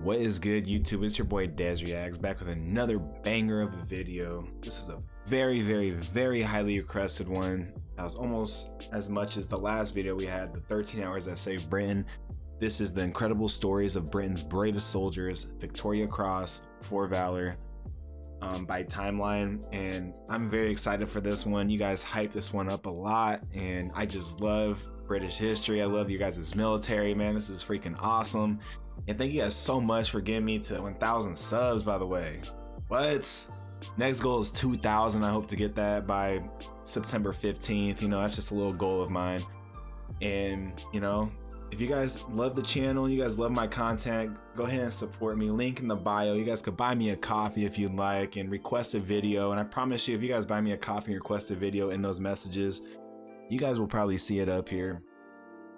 What is good, YouTube? It's your boy Desriags back with another banger of a video. This is a very highly requested one. That was almost as much as the last video we had, the 13 hours that saved Britain. This is the incredible stories of Britain's bravest soldiers, Victoria Cross for Valor, by Timeline, and I'm very excited for this one. You guys hype this one up a lot, and I just love British history. I love you guys' military, man. This is freaking awesome. And thank you guys so much for getting me to 1,000 subs, by the way. What? Next goal is 2,000. I hope to get that by September 15th. You know, that's just a little goal of mine. And, you know, if you guys love the channel, you guys love my content, go ahead and support me. Link in the bio. You guys could buy me a coffee if you'd like and request a video. And I promise you, if you guys buy me a coffee and request a video in those messages, you guys will probably see it up here.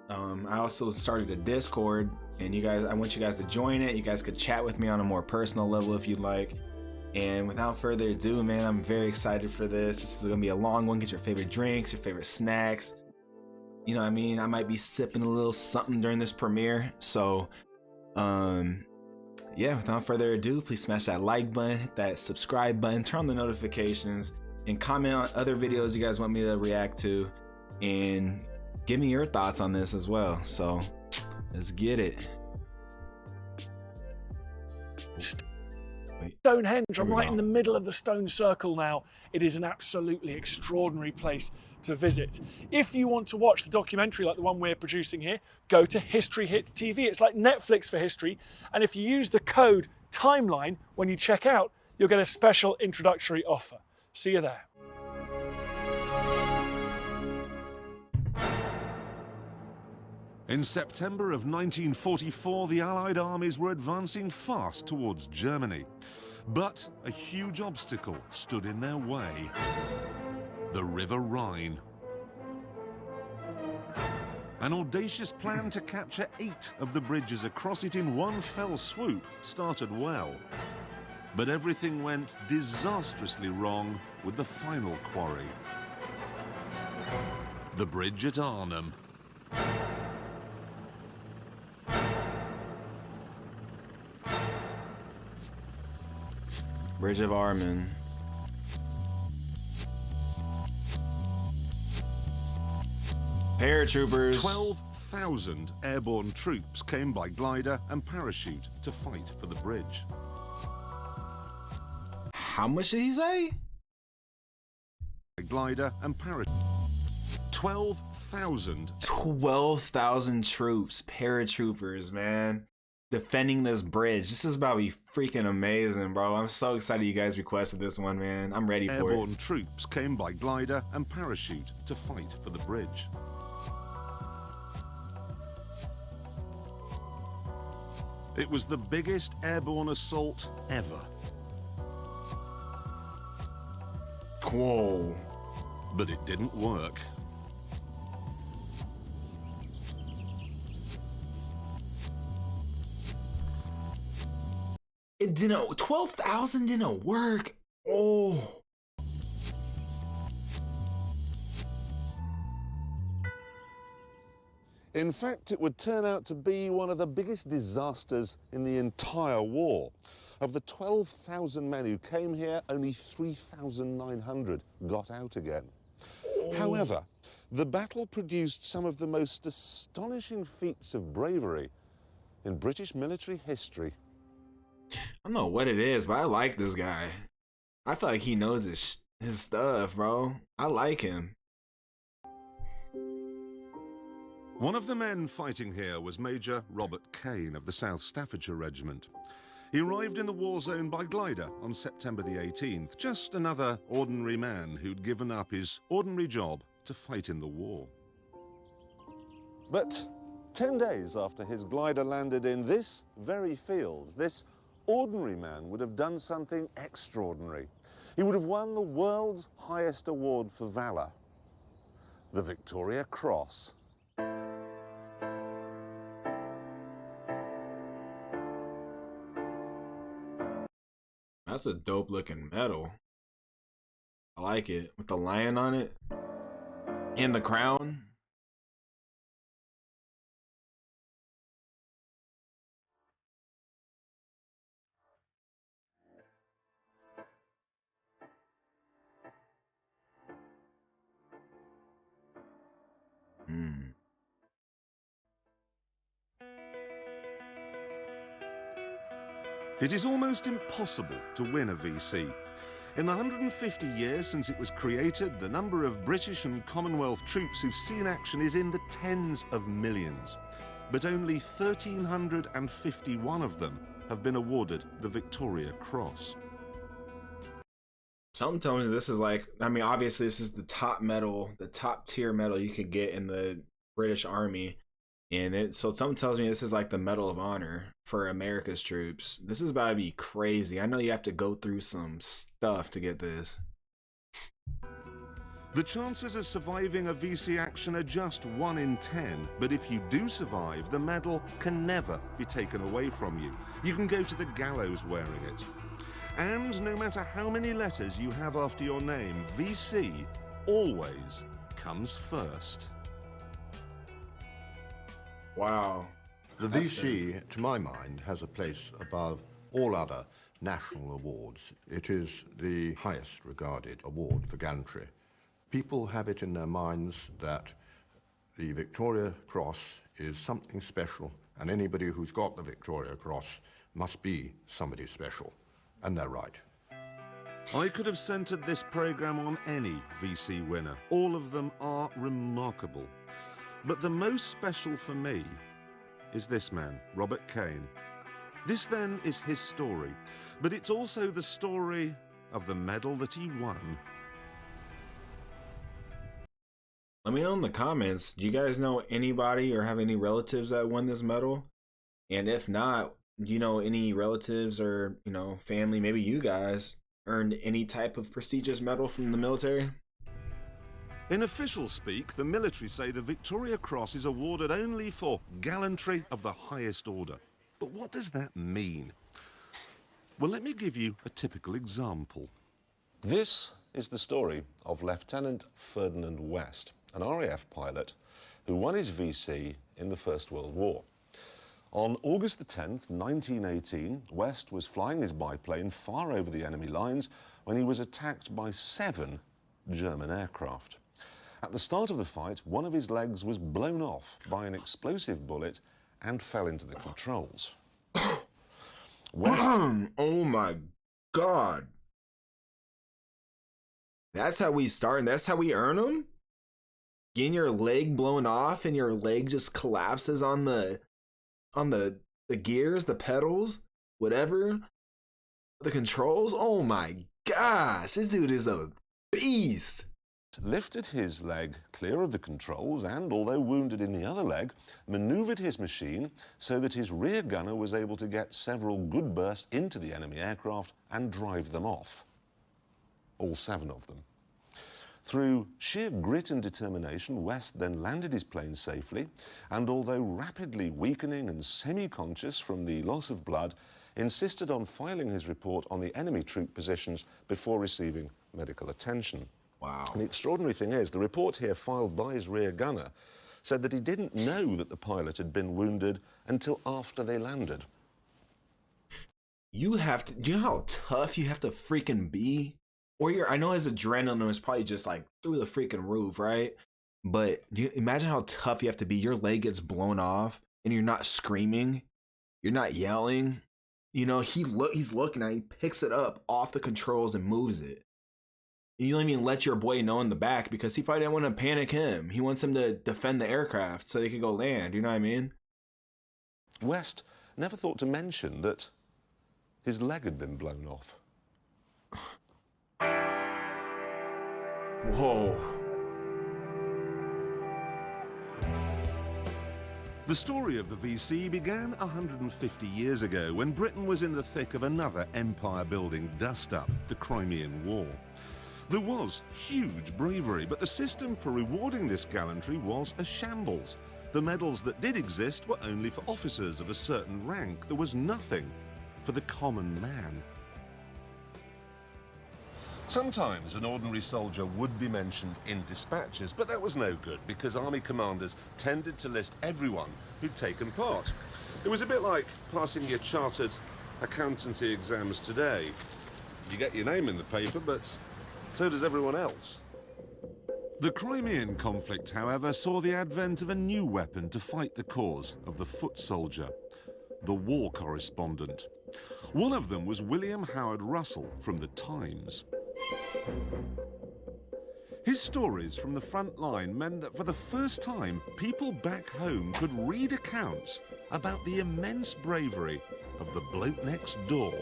I also started a Discord, and I want you guys to join it. You guys could chat with me on a more personal level if you'd like. And without further ado, man, I'm very excited for this. This is gonna be a long one. Get your favorite drinks, your favorite snacks. You know what I mean? I might be sipping a little something during this premiere. So, yeah, without further ado, please smash that like button, hit that subscribe button, turn on the notifications, and comment on other videos you guys want me to react to. And give me your thoughts on this as well. So let's get it. Stonehenge, I'm right in the middle of the stone circle now. It is an absolutely extraordinary place to visit. If you want to watch the documentary like the one we're producing here, go to History Hit TV. It's like Netflix for history. And if you use the code TIMELINE when you check out, you'll get a special introductory offer. See you there. In September of 1944, the Allied armies were advancing fast towards Germany. But a huge obstacle stood in their way: the River Rhine. An audacious plan to capture 8 of the bridges across it in one fell swoop started well. But everything went disastrously wrong with the final quarry: the bridge at Arnhem. Bridge of Arnhem. Paratroopers. 12,000 airborne troops came by glider and parachute to fight for the bridge. How much did he say? Glider and parachute. 12,000. 12,000 troops, paratroopers, man, defending this bridge. This is about to be freaking amazing, bro. I'm so excited you guys requested this one, man. I'm ready for it. Airborne troops came by glider and parachute to fight for the bridge. It was the biggest airborne assault ever. Whoa. But it didn't work. It didn't. 12,000 didn't work. Oh. In fact, it would turn out to be one of the biggest disasters in the entire war. Of the 12,000 men who came here, only 3,900 got out again. Oh. However, the battle produced some of the most astonishing feats of bravery in British military history. I don't know what it is, but I like this guy. I feel like he knows his stuff, bro. I like him. One of the men fighting here was Major Robert Kane of the South Staffordshire Regiment. He arrived in the war zone by glider on September the 18th, just another ordinary man who'd given up his ordinary job to fight in the war. But 10 days after his glider landed in this very field, this ordinary man would have done something extraordinary. He would have won the world's highest award for valor, the Victoria Cross. That's a dope looking medal. I like it with the lion on it and the crown. It is almost impossible to win a VC. In the 150 years since it was created, the number of British and Commonwealth troops who've seen action is in the tens of millions. But only 1,351 of them have been awarded the Victoria Cross. Something tells me this is like, I mean, obviously this is the top medal, the top tier medal you could get in the British Army. And so something tells me this is like the Medal of Honor for America's troops. This is about to be crazy. I know you have to go through some stuff to get this. The chances of surviving a VC action are just 1 in 10, but if you do survive, the medal can never be taken away from you. You can go to the gallows wearing it. And no matter how many letters you have after your name, VC always comes first. Wow. The VC, to my mind, has a place above all other national awards. It is the highest regarded award for gallantry. People have it in their minds that the Victoria Cross is something special, and anybody who's got the Victoria Cross must be somebody special. And they're right. I could have centered this program on any VC winner. All of them are remarkable. But the most special for me is this man, Robert Kane. This then is his story, but it's also the story of the medal that he won. Let me know in the comments, do you guys know anybody or have any relatives that won this medal? And if not, do you know any relatives or, you know, family, maybe you guys earned any type of prestigious medal from the military? In official speak, the military say the Victoria Cross is awarded only for gallantry of the highest order. But what does that mean? Well, let me give you a typical example. This is the story of Lieutenant Ferdinand West, an RAF pilot who won his VC in the First World War. On August the 10th, 1918, West was flying his biplane far over the enemy lines when he was attacked by 7 German aircraft. At the start of the fight, one of his legs was blown off by an explosive bullet and fell into the controls. West... Oh my God. That's how we start and that's how we earn them? Getting your leg blown off and your leg just collapses on the gears, the pedals, whatever, the controls. Oh my gosh, this dude is a beast. Lifted his leg clear of the controls and, although wounded in the other leg, manoeuvred his machine so that his rear gunner was able to get several good bursts into the enemy aircraft and drive them off. All 7 of them. Through sheer grit and determination, West then landed his plane safely and, although rapidly weakening and semi-conscious from the loss of blood, insisted on filing his report on the enemy troop positions before receiving medical attention. Wow. And the extraordinary thing is, the report here filed by his rear gunner said that he didn't know that the pilot had been wounded until after they landed. You have to, do you know how tough you have to freaking be? Or I know his adrenaline was probably just like through the freaking roof, right? But do you imagine how tough you have to be? Your leg gets blown off and you're not screaming, you're not yelling. You know, he's looking at it, he picks it up off the controls and moves it. And you don't even let your boy know in the back because he probably didn't want to panic him. He wants him to defend the aircraft so they could go land, you know what I mean? West never thought to mention that his leg had been blown off. Whoa. The story of the VC began 150 years ago when Britain was in the thick of another empire-building dust-up, the Crimean War. There was huge bravery, but the system for rewarding this gallantry was a shambles. The medals that did exist were only for officers of a certain rank. There was nothing for the common man. Sometimes an ordinary soldier would be mentioned in dispatches, but that was no good because army commanders tended to list everyone who'd taken part. It was a bit like passing your chartered accountancy exams today. You get your name in the paper, but so does everyone else. The Crimean conflict, however, saw the advent of a new weapon to fight the cause of the foot soldier, the war correspondent. One of them was William Howard Russell from the Times. His stories from the front line meant that for the first time, people back home could read accounts about the immense bravery of the bloke next door.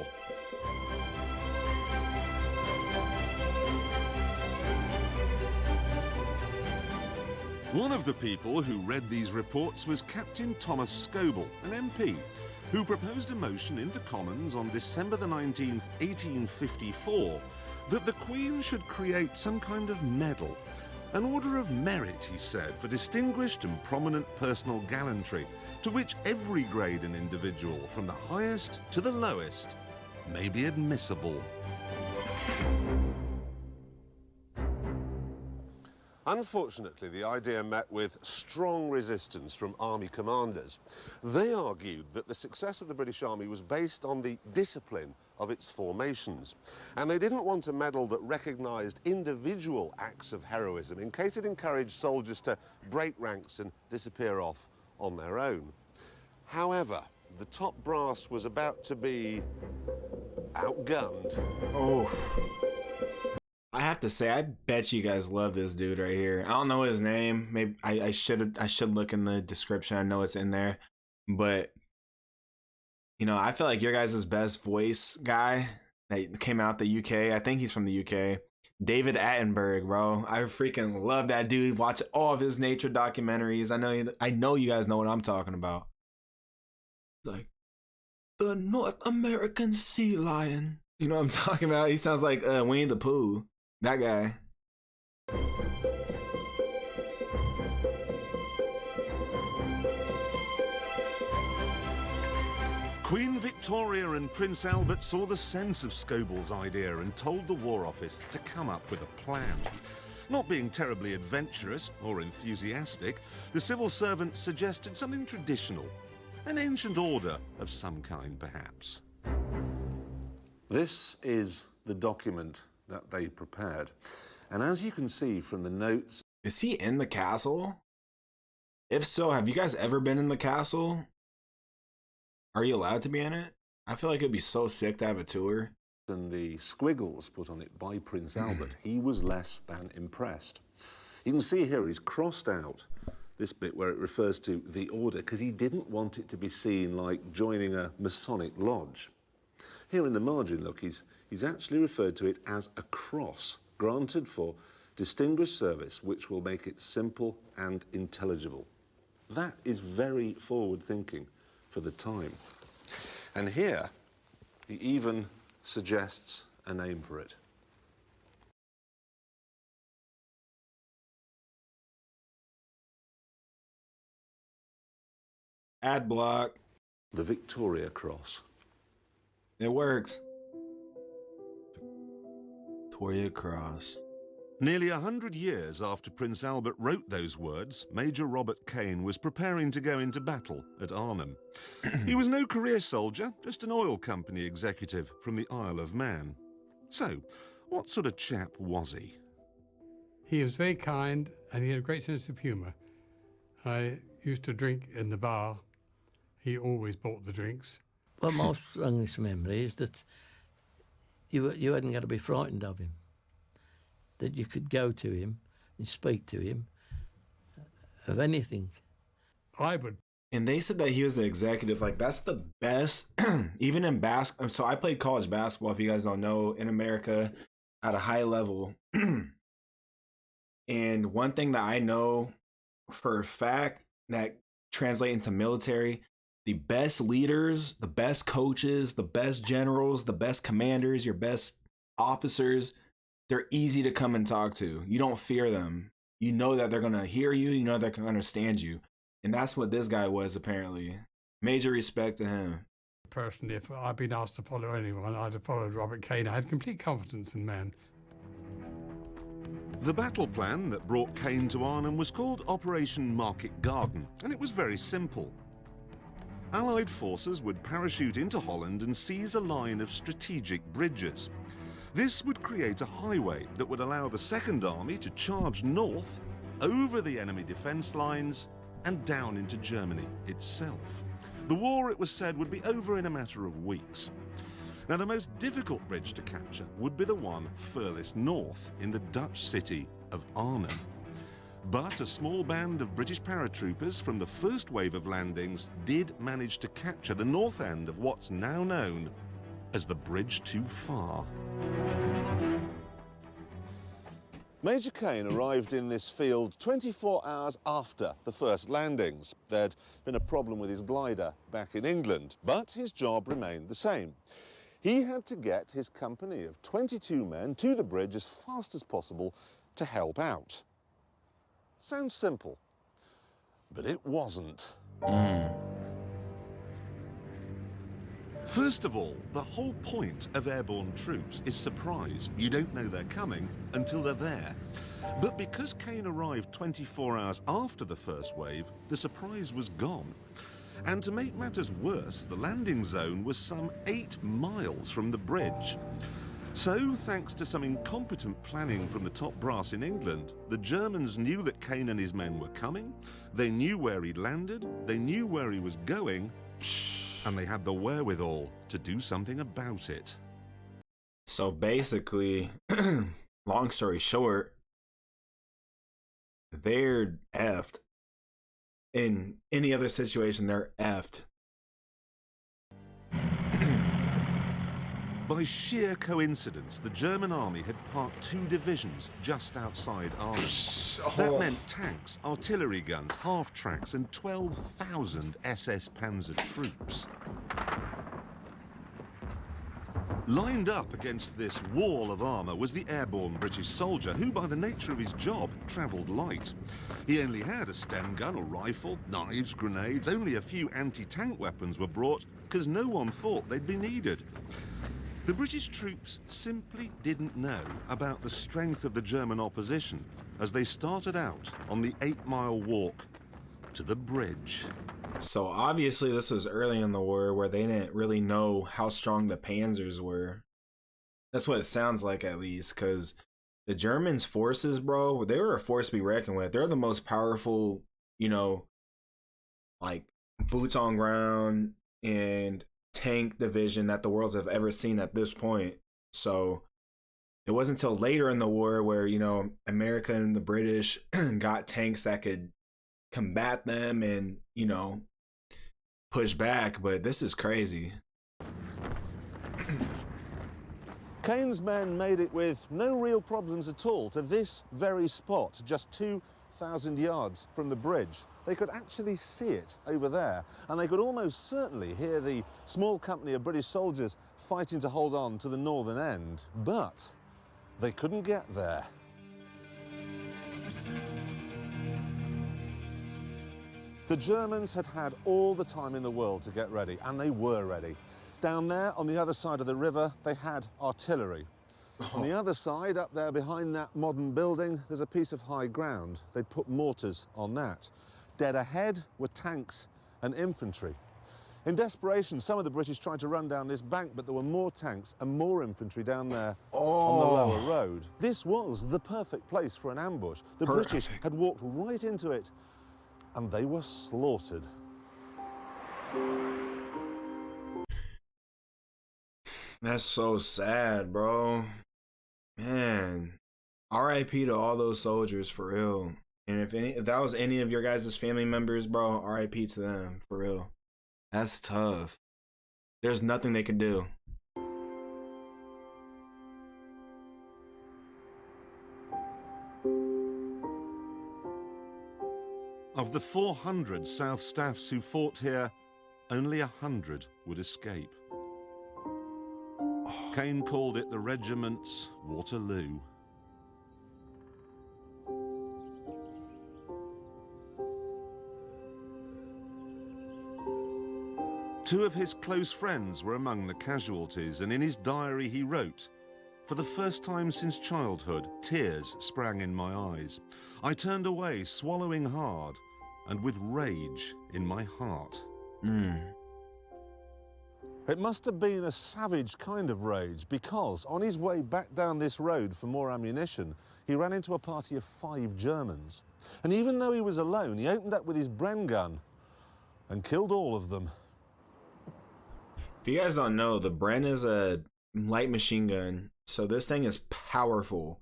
One of the people who read these reports was Captain Thomas Scoble, an MP, who proposed a motion in the Commons on December the 19th, 1854, that the Queen should create some kind of medal, an order of merit, he said, for distinguished and prominent personal gallantry, to which every grade and individual, from the highest to the lowest, may be admissible. Unfortunately, the idea met with strong resistance from army commanders. They argued that the success of the British Army was based on the discipline of its formations, and they didn't want a medal that recognised individual acts of heroism in case it encouraged soldiers to break ranks and disappear off on their own. However, the top brass was about to be outgunned. Oh. I have to say, I bet you guys love this dude right here. I don't know his name. Maybe I should look in the description. I know it's in there, but you know, I feel like your guys' best voice guy that came out the UK. I think he's from the UK. David Attenborough, bro. I freaking love that dude. Watch all of his nature documentaries. I know you guys know what I'm talking about. Like the North American sea lion. You know what I'm talking about? He sounds like Winnie the Pooh. That guy. Queen Victoria and Prince Albert saw the sense of Scoble's idea and told the War Office to come up with a plan. Not being terribly adventurous or enthusiastic, the civil servant suggested something traditional, an ancient order of some kind, perhaps. This is the document that they prepared. And as you can see from the notes... Is he in the castle? If so, have you guys ever been in the castle? Are you allowed to be in it? I feel like it'd be so sick to have a tour. And the squiggles put on it by Prince Albert, he was less than impressed. You can see here he's crossed out this bit where it refers to the order because he didn't want it to be seen like joining a Masonic lodge. Here in the margin, look, he's actually referred to it as a cross granted for distinguished service, which will make it simple and intelligible. That is very forward-thinking for the time. And here, he even suggests a name for it. Ad block. The Victoria Cross. It works. Victoria Cross. Nearly 100 years after Prince Albert wrote those words, Major Robert Kane was preparing to go into battle at Arnhem. He was no career soldier, just an oil company executive from the Isle of Man. So, what sort of chap was he? He was very kind and he had a great sense of humour. I used to drink in the bar. He always bought the drinks. Well, my strongest memory is that you hadn't got to be frightened of him. That you could go to him and speak to him of anything. I would. And they said that he was the executive. Like, that's the best, even in basketball. So I played college basketball, if you guys don't know, in America at a high level. And one thing that I know for a fact that translate into military, the best leaders, the best coaches, the best generals, the best commanders, your best officers, they're easy to come and talk to. You don't fear them. You know that they're going to hear you. You know they can understand you. And that's what this guy was, apparently. Major respect to him. Personally, if I'd been asked to follow anyone, I'd have followed Robert Kane. I had complete confidence in men. The battle plan that brought Kane to Arnhem was called Operation Market Garden, and it was very simple. Allied forces would parachute into Holland and seize a line of strategic bridges. This would create a highway that would allow the Second Army to charge north, over the enemy defence lines, and down into Germany itself. The war, it was said, would be over in a matter of weeks. Now, the most difficult bridge to capture would be the one furthest north in the Dutch city of Arnhem. But a small band of British paratroopers from the first wave of landings did manage to capture the north end of what's now known as the Bridge Too Far. Major Kane arrived in this field 24 hours after the first landings. There'd been a problem with his glider back in England, but his job remained the same. He had to get his company of 22 men to the bridge as fast as possible to help out. Sounds simple, but it wasn't. First of all, the whole point of airborne troops is surprise. You don't know they're coming until they're there. But because Kane arrived 24 hours after the first wave, the surprise was gone. And to make matters worse, the landing zone was some 8 miles from the bridge. So, thanks to some incompetent planning from the top brass in England, the Germans knew that Kane and his men were coming, they knew where he'd landed, they knew where he was going, and they had the wherewithal to do something about it. So basically, long story short, they're effed. In any other situation, they're effed. By sheer coincidence, the German army had parked 2 divisions just outside Arnhem. That meant tanks, artillery guns, half-tracks and 12,000 SS Panzer troops. Lined up against this wall of armour was the airborne British soldier who, by the nature of his job, travelled light. He only had a Sten gun or rifle, knives, grenades. Only a few anti-tank weapons were brought because no one thought they'd be needed. The British troops simply didn't know about the strength of the German opposition as they started out on the 8-mile walk to the bridge. So obviously this was early in the war where they didn't really know how strong the Panzers were. That's what it sounds like, at least, because the Germans' forces, bro, they were a force to be reckoned with. They're the most powerful, you know, like boots on ground and tank division that the world have ever seen at this point. So it wasn't until later in the war where, you know, America and the British got tanks that could combat them and, you know, push back. But this is crazy. Kane's men made it with no real problems at all to this very spot, just 2,000 yards from the bridge. They could actually see it over there, and they could almost certainly hear the small company of British soldiers fighting to hold on to the northern end. But they couldn't get there. The Germans had had all the time in the world to get ready, and they were ready. Down there, on the other side of the river, they had artillery. On the other side, up there behind that modern building, there's a piece of high ground. They'd put mortars on that. Dead ahead were tanks and infantry. In desperation, some of the British tried to run down this bank, but there were more tanks and more infantry down there on the lower road. This was the perfect place for an ambush. The British had walked right into it, and they were slaughtered. That's so sad, bro. Man, R.I.P. to all those soldiers, for real. And if that was any of your guys' family members, bro, R.I.P. to them, for real. That's tough. There's nothing they can do. Of the 400 South Staffs who fought here, only 100 would escape. Kane called it the regiment's Waterloo. Two of his close friends were among the casualties, and in his diary he wrote, "For the first time since childhood, tears sprang in my eyes. I turned away, swallowing hard, and with rage in my heart." It must have been a savage kind of rage, because on his way back down this road for more ammunition, he ran into a party of 5 Germans. And even though he was alone, he opened up with his Bren gun and killed all of them. If you guys don't know, the Bren is a light machine gun, so this thing is powerful,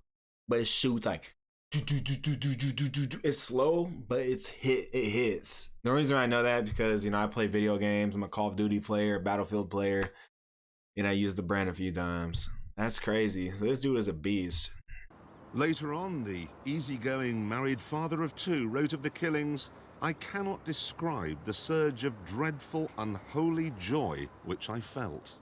but it shoots like it's slow, but it hits. The reason I know that because, you know, I play video games. I'm a Call of Duty player, Battlefield player, and I use the Bren a few times. That's crazy. So this dude is a beast. Later on, the easygoing married father of two wrote of the killings, "I cannot describe the surge of dreadful, unholy joy which I felt."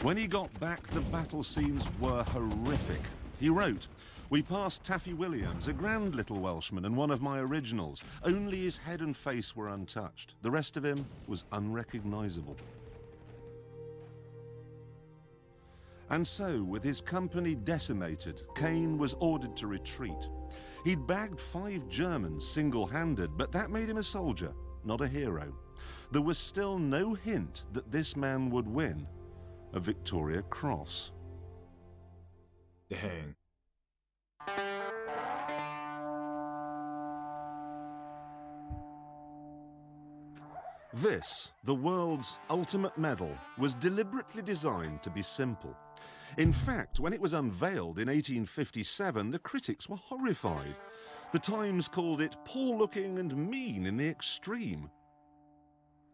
When he got back, the battle scenes were horrific. He wrote, "We passed Taffy Williams, a grand little Welshman and one of my originals. Only his head and face were untouched. The rest of him was unrecognisable." And so, with his company decimated, Kane was ordered to retreat. He'd bagged 5 Germans single-handed, but that made him a soldier, not a hero. There was still no hint that this man would win a Victoria Cross. Dang. This, the world's ultimate medal, was deliberately designed to be simple. In fact, when it was unveiled in 1857, the critics were horrified. The Times called it poor-looking and mean in the extreme.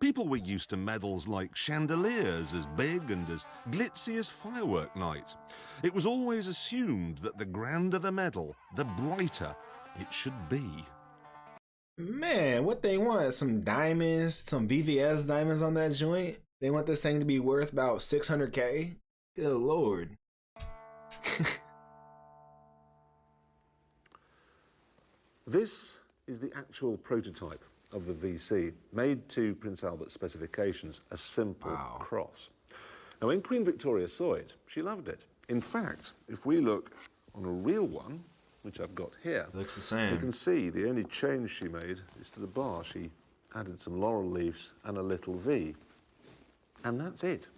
People were used to medals like chandeliers, as big and as glitzy as firework night. It was always assumed that the grander the medal, the brighter it should be. Man, what they want? Some diamonds, some VVS diamonds on that joint? They want this thing to be worth about 600K? Good Lord. This is the actual prototype of the VC, made to Prince Albert's specifications, a simple cross. Now, when Queen Victoria saw it, she loved it. In fact, if we look on a real one, which I've got here, It looks the same. you can see the only change she made is to the bar. She added some laurel leaves and a little V. And that's it.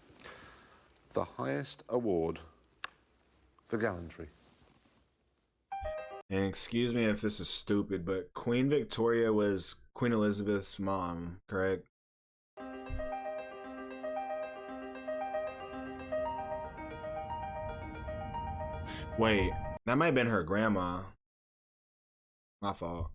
The highest award for gallantry. And excuse me if this is stupid, but Queen Victoria was Queen Elizabeth's mom, correct? Wait, that might have been her grandma. My fault.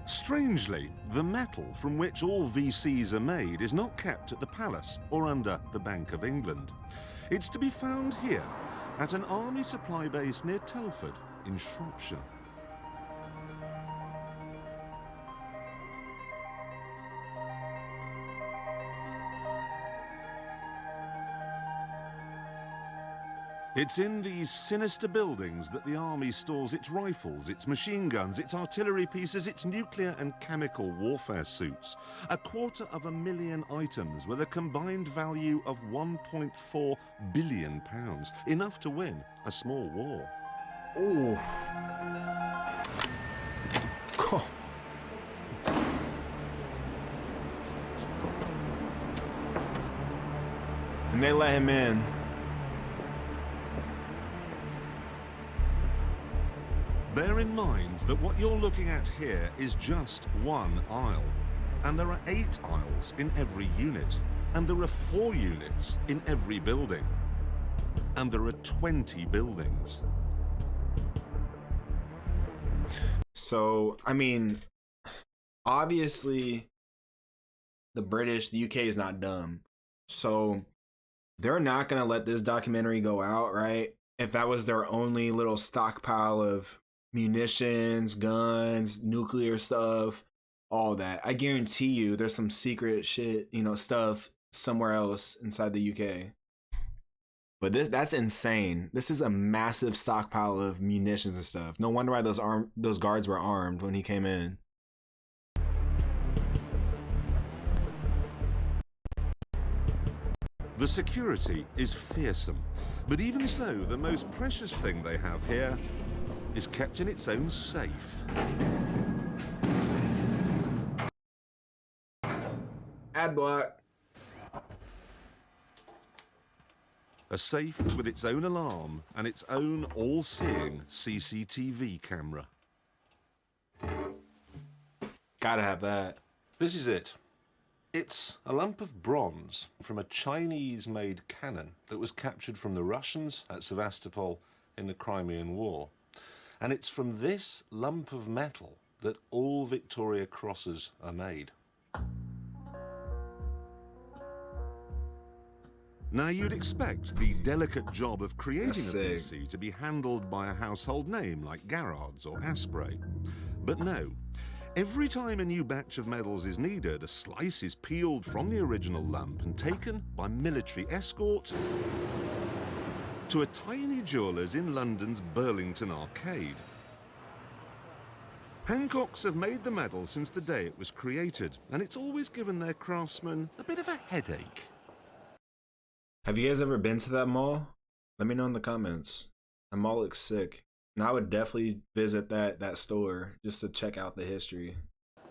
Strangely, the metal from which all VCs are made is not kept at the palace or under the Bank of England. It's to be found here, at an army supply base near Telford in Shropshire. It's in these sinister buildings that the army stores its rifles, its machine guns, its artillery pieces, its nuclear and chemical warfare suits. 250,000 items with a combined value of £1.4 billion, enough to win a small war. Ooh. Cool. And they let him in. Bear in mind that what you're looking at here is just one aisle. And there are 8 aisles in every unit. And there are 4 units in every building. And there are 20 buildings. So, I mean, obviously, the UK is not dumb. So, they're not going to let this documentary go out, right? If that was their only little stockpile of munitions, guns, nuclear stuff, all that. I guarantee you there's some secret shit, stuff somewhere else inside the UK. But that's insane. This is a massive stockpile of munitions and stuff. No wonder why those guards were armed when he came in. The security is fearsome. But even so, the most precious thing they have here is kept in its own safe. Ad block. A safe with its own alarm and its own all-seeing CCTV camera. Gotta have that. This is it. It's a lump of bronze from a Chinese-made cannon that was captured from the Russians at Sevastopol in the Crimean War. And it's from this lump of metal that all Victoria Crosses are made. Now, you'd expect the delicate job of creating a VC to be handled by a household name like Garrard's or Asprey. But no. Every time a new batch of medals is needed, a slice is peeled from the original lump and taken by military escort to a tiny jeweller's in London's Burlington Arcade. Hancocks have made the medal since the day it was created, and it's always given their craftsmen a bit of a headache. Have you guys ever been to that mall? Let me know in the comments. The mall looks sick. And I would definitely visit that store just to check out the history.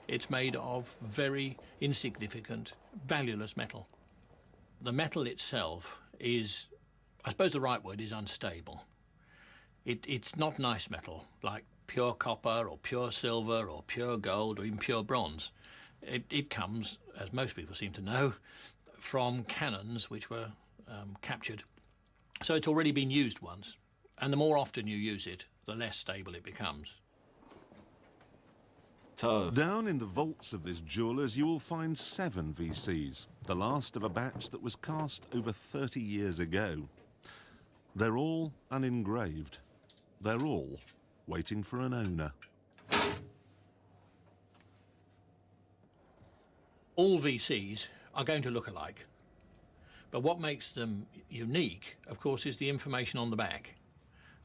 It's made of very insignificant, valueless metal. The metal itself is, I suppose the right word is unstable. It's not nice metal, like pure copper or pure silver or pure gold or even pure bronze. It comes, as most people seem to know, from cannons which were captured. So it's already been used once. And the more often you use it, the less stable it becomes. Tough. Down in the vaults of this jeweller's, you will find 7 VCs, the last of a batch that was cast over 30 years ago. They're all unengraved. They're all waiting for an owner. All VCs are going to look alike. But what makes them unique, of course, is the information on the back.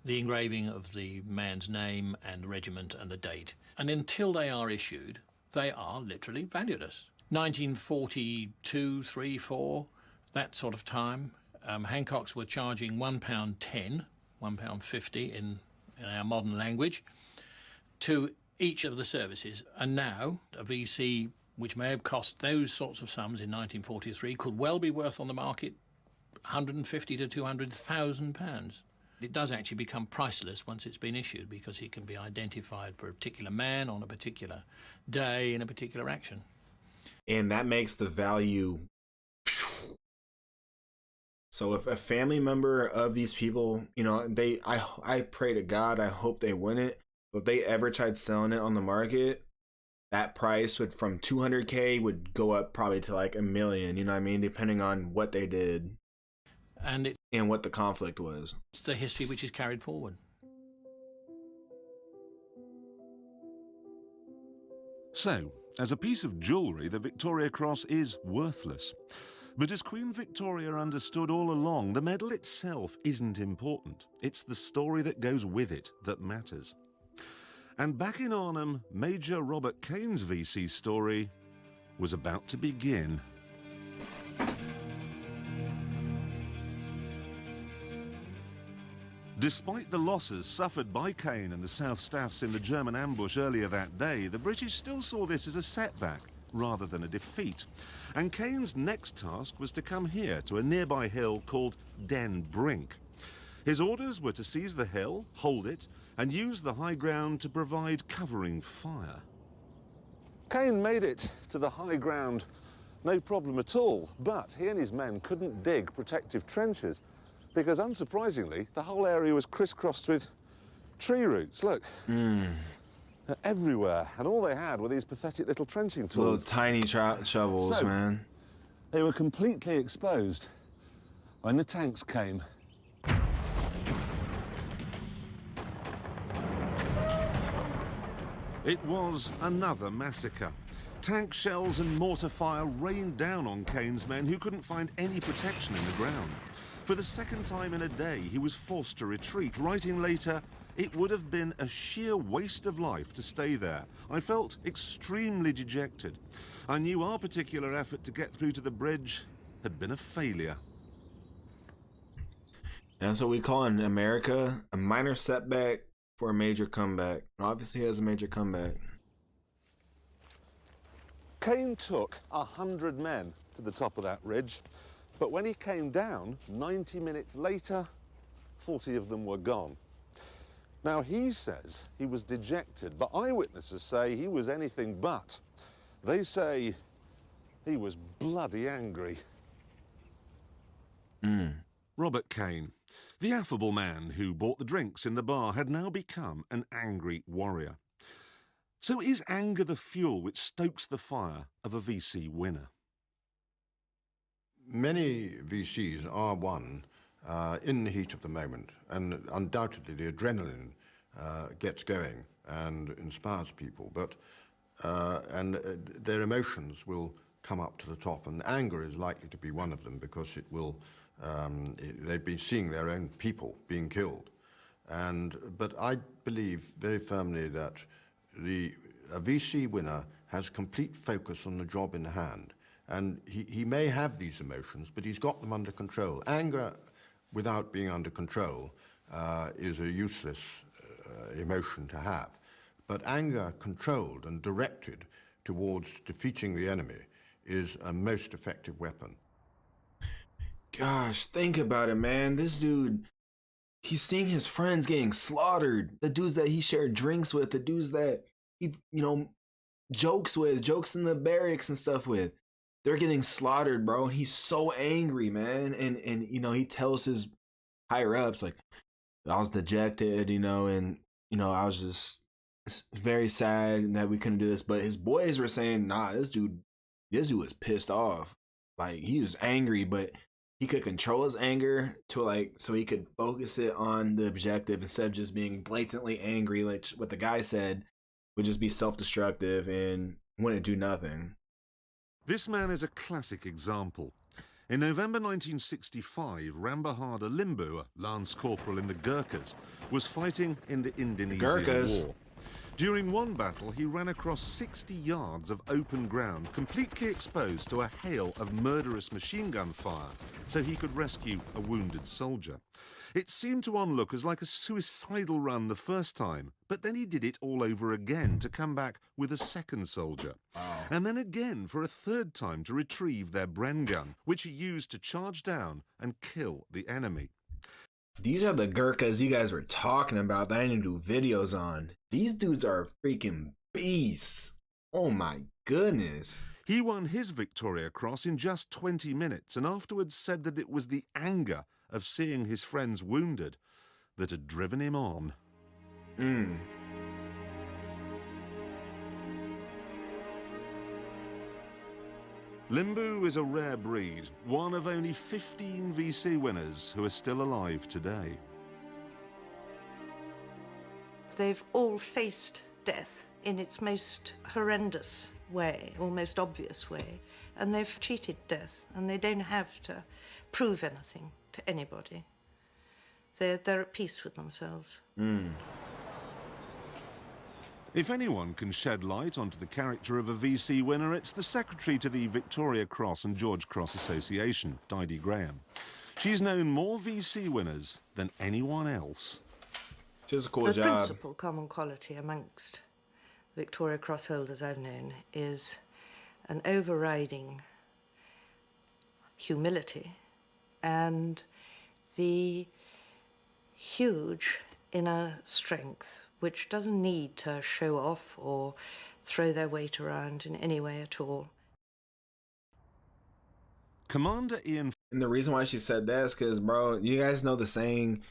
The engraving of the man's name and regiment and the date. And until they are issued, they are literally valueless. 1942, 3, 4, that sort of time, Hancocks were charging £1.10, £1.50 in our modern language, to each of the services. And now, a VC which may have cost those sorts of sums in 1943 could well be worth on the market £150,000 to £200,000. It does actually become priceless once it's been issued because it can be identified for a particular man on a particular day in a particular action. And that makes the value. So if a family member of these people, you know, I pray to God, I hope they win it. But if they ever tried selling it on the market, that price would from 200K would go up probably to like $1 million, you know what I mean? Depending on what they did. And what the conflict was. It's the history which is carried forward. So, as a piece of jewellery, the Victoria Cross is worthless. But as Queen Victoria understood all along, the medal itself isn't important. It's the story that goes with it that matters. And back in Arnhem, Major Robert Kane's VC story was about to begin. Despite the losses suffered by Kane and the South Staffs in the German ambush earlier that day, the British still saw this as a setback rather than a defeat. And Kane's next task was to come here to a nearby hill called Den Brink. His orders were to seize the hill, hold it, and use the high ground to provide covering fire. Kane made it to the high ground, no problem at all, but he and his men couldn't dig protective trenches because, unsurprisingly, the whole area was crisscrossed with tree roots. Look, they're everywhere, and all they had were these pathetic little trenching tools. Little tiny shovels, So, man. They were completely exposed when the tanks came. It was another massacre. Tank shells and mortar fire rained down on Kane's men, who couldn't find any protection in the ground. For the second time in a day, he was forced to retreat, writing later, "It would have been a sheer waste of life to stay there. I felt extremely dejected. I knew our particular effort to get through to the bridge had been a failure." And that's what we call in America a minor setback for a major comeback. Obviously, he has a major comeback. Kane took 100 men to the top of that ridge, but when he came down, 90 minutes later, 40 of them were gone. Now, he says he was dejected, but eyewitnesses say he was anything but. They say he was bloody angry. Robert Kane, the affable man who bought the drinks in the bar, had now become an angry warrior. So is anger the fuel which stokes the fire of a VC winner? Many VCs are won in the heat of the moment, and undoubtedly the adrenaline gets going and inspires people, but their emotions will come up to the top, and anger is likely to be one of them because it will. They've been seeing their own people being killed, but I believe very firmly that a VC winner has complete focus on the job in hand, and he may have these emotions, but he's got them under control. Anger without being under control is a useless emotion to have, but anger controlled and directed towards defeating the enemy is a most effective weapon. Gosh, think about it, man. This dude, he's seeing his friends getting slaughtered. The dudes that he shared drinks with, the dudes that he, jokes in the barracks and stuff with, they're getting slaughtered, bro. He's so angry, man. And he tells his higher ups, like, I was dejected, and I was just very sad that we couldn't do this. But his boys were saying, nah, this dude was pissed off. Like, he was angry, but he could control his anger so he could focus it on the objective instead of just being blatantly angry, like what the guy said would just be self-destructive and wouldn't do nothing. This man is a classic example. In November 1965, Rambahadur Limbu, a lance corporal in the Gurkhas, was fighting in the Indonesian War. During one battle, he ran across 60 yards of open ground, completely exposed to a hail of murderous machine gun fire, so he could rescue a wounded soldier. It seemed to onlookers like a suicidal run the first time, but then he did it all over again to come back with a second soldier. Wow. And then again for a third time to retrieve their Bren gun, which he used to charge down and kill the enemy. These are the Gurkhas you guys were talking about that I need to do videos on. These dudes are freaking beasts. Oh my goodness. He won his Victoria Cross in just 20 minutes and afterwards said that it was the anger of seeing his friends wounded that had driven him on. Limbu is a rare breed, one of only 15 VC winners who are still alive today. They've all faced death in its most horrendous way, or most obvious way, and they've cheated death, and they don't have to prove anything to anybody. They're at peace with themselves. If anyone can shed light onto the character of a VC winner, it's the secretary to the Victoria Cross and George Cross Association, Didi Graham. She's known more VC winners than anyone else. Just a cool job. The principal common quality amongst Victoria Cross holders I've known is an overriding humility and the huge inner strength, which doesn't need to show off or throw their weight around in any way at all. Commander Ian... And the reason why she said that is because, bro, you guys know the saying,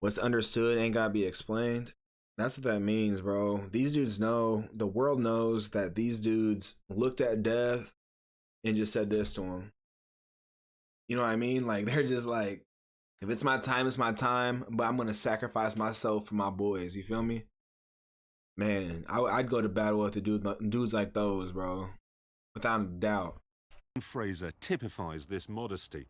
what's understood ain't gotta be explained? That's what that means, bro. These dudes know, the world knows that these dudes looked at death and just said this to him. You know what I mean? Like, they're just like, if it's my time, it's my time, but I'm gonna sacrifice myself for my boys, you feel me? Man, I'd go to battle with the dudes like those, bro. Without a doubt. Fraser typifies this modesty.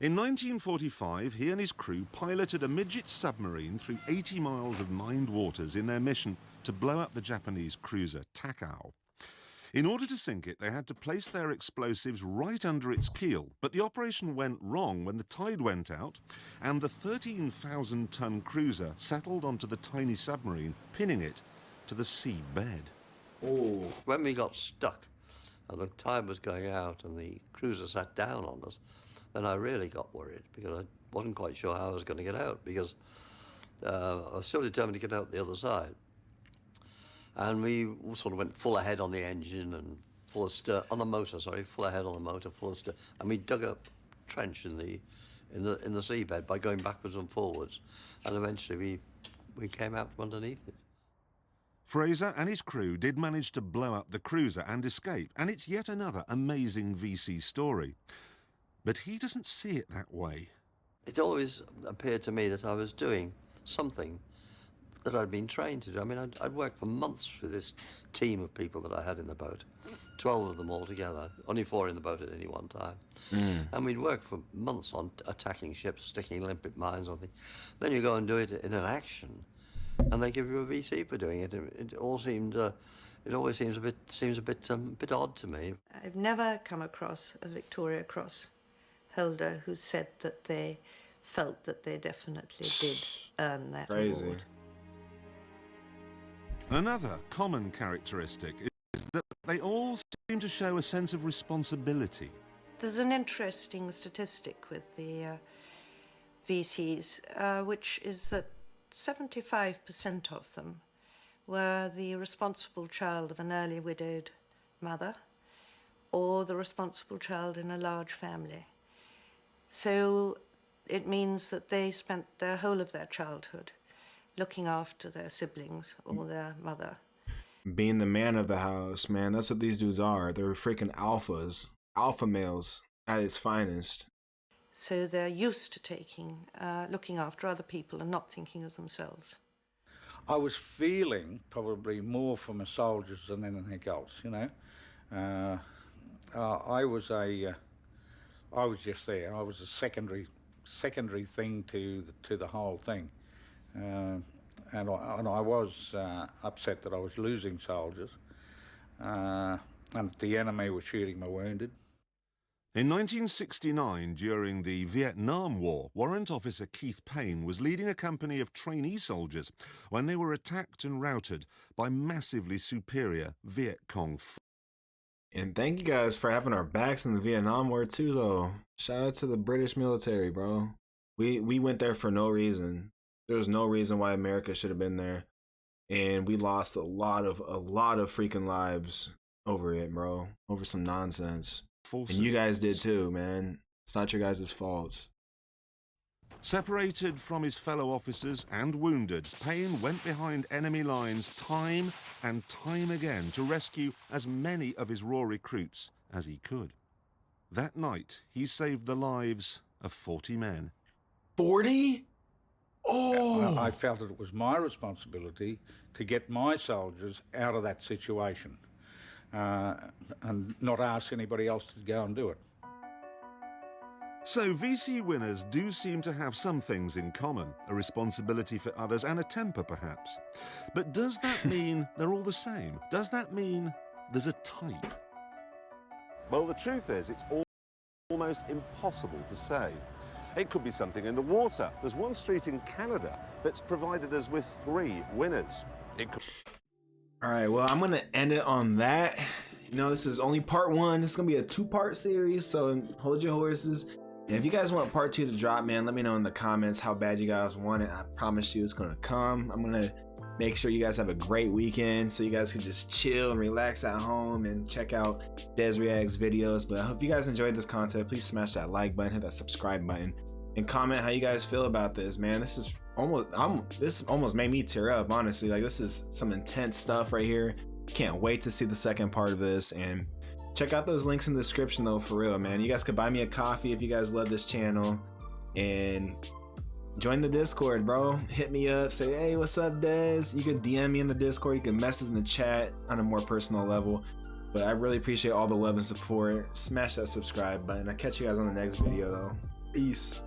In 1945, he and his crew piloted a midget submarine through 80 miles of mined waters in their mission to blow up the Japanese cruiser Takao. In order to sink it, they had to place their explosives right under its keel, but the operation went wrong when the tide went out and the 13,000-ton cruiser settled onto the tiny submarine, pinning it to the sea bed. Oh. When we got stuck and the tide was going out and the cruiser sat down on us, then I really got worried because I wasn't quite sure how I was going to get out because I was still determined to get out the other side. And we sort of went full ahead on the engine and full of stir on the motor. Sorry, full ahead on the motor, full of stir, and we dug a trench in the seabed by going backwards and forwards, and eventually we came out from underneath it. Fraser and his crew did manage to blow up the cruiser and escape, and it's yet another amazing VC story. But he doesn't see it that way. It always appeared to me that I was doing something that I'd been trained to do. I mean, I'd worked for months with this team of people that I had in the boat, 12 of them all together, only 4 in the boat at any one time. And we'd worked for months on attacking ships, sticking limpet mines on things. Then you go and do it in an action, and they give you a VC for doing it. It all seemed, it always seems a bit odd to me. I've never come across a Victoria Cross holder who said that they felt that they definitely did earn that award. Another common characteristic is that they all seem to show a sense of responsibility. There's an interesting statistic with the VCs, which is that 75% of them were the responsible child of an early widowed mother or the responsible child in a large family. So it means that they spent the whole of their childhood looking after their siblings or their mother. Being the man of the house, man, that's what these dudes are. They're freaking alphas, alpha males at its finest. So they're used to looking after other people and not thinking of themselves. I was feeling probably more for my soldiers than anything else, you know. I was just there. I was a secondary thing to the whole thing. And I was upset that I was losing soldiers, and the enemy was shooting my wounded. In 1969, during the Vietnam War, Warrant Officer Keith Payne was leading a company of trainee soldiers when they were attacked and routed by massively superior Viet Cong. And thank you guys for having our backs in the Vietnam War too, though. Shout out to the British military, bro. We went there for no reason. There was no reason why America should have been there, and we lost a lot of freaking lives over it, bro. Over some nonsense. And you guys did too, man. It's not your guys' fault. Separated from his fellow officers and wounded, Payne went behind enemy lines time and time again to rescue as many of his raw recruits as he could. That night, he saved the lives of 40 men. 40? Oh! I felt that it was my responsibility to get my soldiers out of that situation. And not ask anybody else to go and do it. So VC winners do seem to have some things in common, a responsibility for others and a temper perhaps. But does that mean they're all the same? Does that mean there's a type? Well, the truth is, it's almost impossible to say. It could be something in the water. There's one street in Canada that's provided us with 3 winners. It could... All right, well, I'm going to end it on that. You know, this is only part 1. This is going to be a 2-part series, so hold your horses. And if you guys want part 2 to drop, man, let me know in the comments how bad you guys want it. I promise you it's going to come. I'm going to make sure you guys have a great weekend so you guys can just chill and relax at home and check out Des Reacts videos. But I hope you guys enjoyed this content. Please smash that like button, hit that subscribe button, and comment how you guys feel about this, man. This almost made me tear up, honestly. Like, this is some intense stuff right here. Can't wait to see the second part of this, and check out those links in the description though, for real, man. You guys could buy me a coffee if you guys love this channel, and join the Discord, bro. Hit me up, say, hey, what's up, Des? You can DM me in the Discord, you can message in the chat on a more personal level. But I really appreciate all the love and support. Smash that subscribe button. I'll catch you guys on the next video though. Peace.